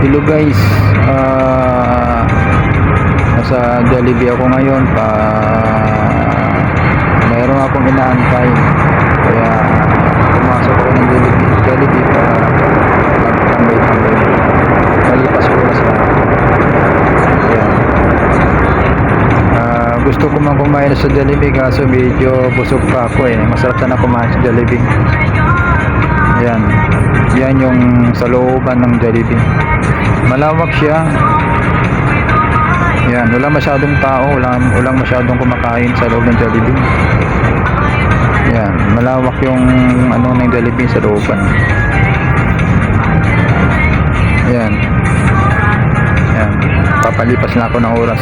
Hello guys, nasa Jollibee ako ngayon mayroon akong inaantay, kaya pumasok ako ng Jollibee para magtambay-tambay, malipas oras na. Gusto ko man kumain sa Jollibee kaso medyo busog pa ako masarap sana kumain sa Jollibee. Yan yung sa looban ng Jollibee, malawak siya. Wala masyadong tao, walang masyadong kumakain sa loob ng Jollibee. Malawak yung ng Jollibee sa looban. Papalipas na ako ng oras.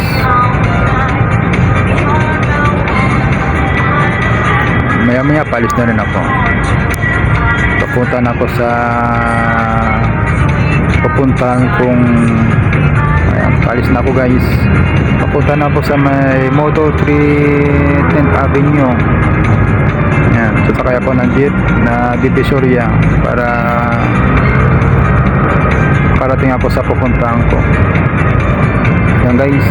Maya palis na rin ako. Pupuntahan kong palis na ako guys. Papunta na ako sa may Moto3 10th Avenue. Sasakay ako ng jeep na Divisoria para parating ako sa pupuntahan ko. Guys,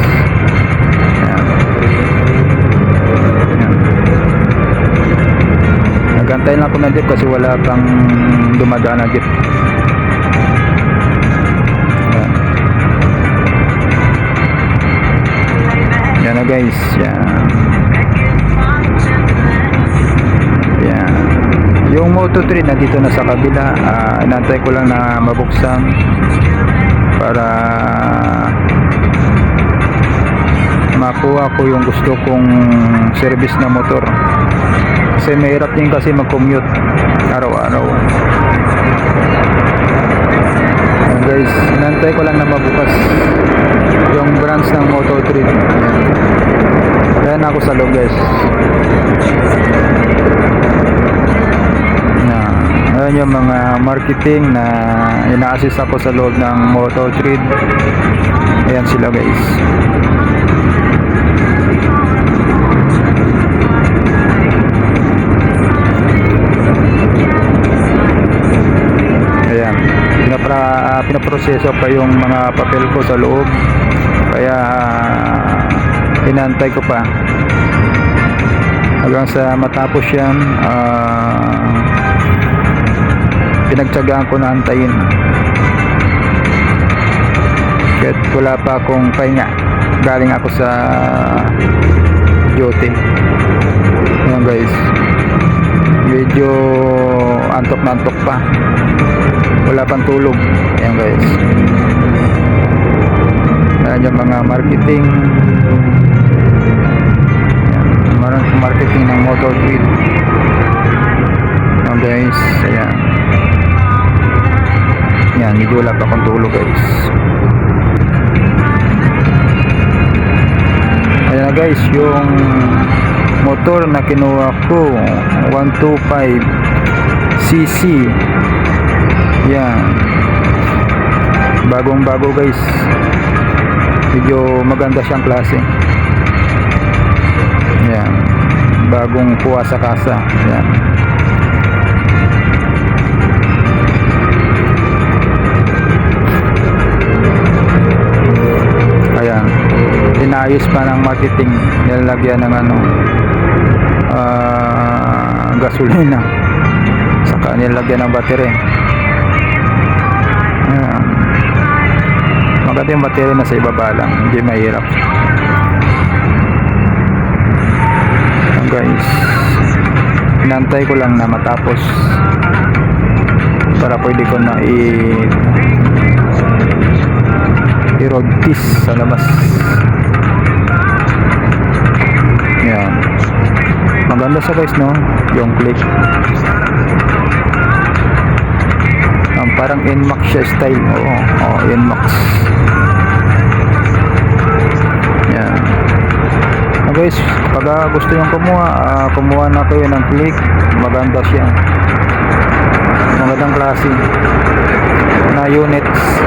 nagantay lang ako ng jeep kasi wala pang dumadaan na jeep. Yan na guys, yung Moto3 nandito na sa kabila. Inantay ko lang na mabuksan para makuha ko yung gusto kong service na motor, kasi mahirap din kasi mag-commute araw-araw. Guys, inantay ko lang na mabukas yung branch ng Moto3. Ayan ako sa loob guys. Ayan yung mga marketing na ina-assist ako sa loob ng Moto3. Ayan sila guys. Ayan, pinaproseso pa yung mga papel ko sa loob, kaya inantay ko pa hanggang sa matapos yan. Pinagtsagaan ko na antayin kahit wala pa akong pahinga, galing ako sa duty. Ayan guys, medyo antok na antok pa, wala pang tulog. Ayan guys, ayan yung mga marketing. Marketing ng Moto3. Ayan guys, ayan, medyo wala pa akong tulog guys. Ayan na guys, yung motor na kinuha ko 125cc. Yan, bagong bago guys, medyo maganda siyang klase. Yan, bagong kuha sa kasa. Yan, ayan, inayos pa ng marketing, nilalagyan ng gasolina, saka nilalagyan ng battery. Ayan, maganda yung battery, na sa ibaba lang, hindi mahirap. Ayan guys, inantay ko lang na matapos para pwede ko na i-road test sa labas. Yan, maganda sa guys, no, yung click. Parang NMAX siya style. Oo, NMAX. Yan. Guys, pag gusto yung kumuha na kayo ng click, maganda siya, magandang klase na units.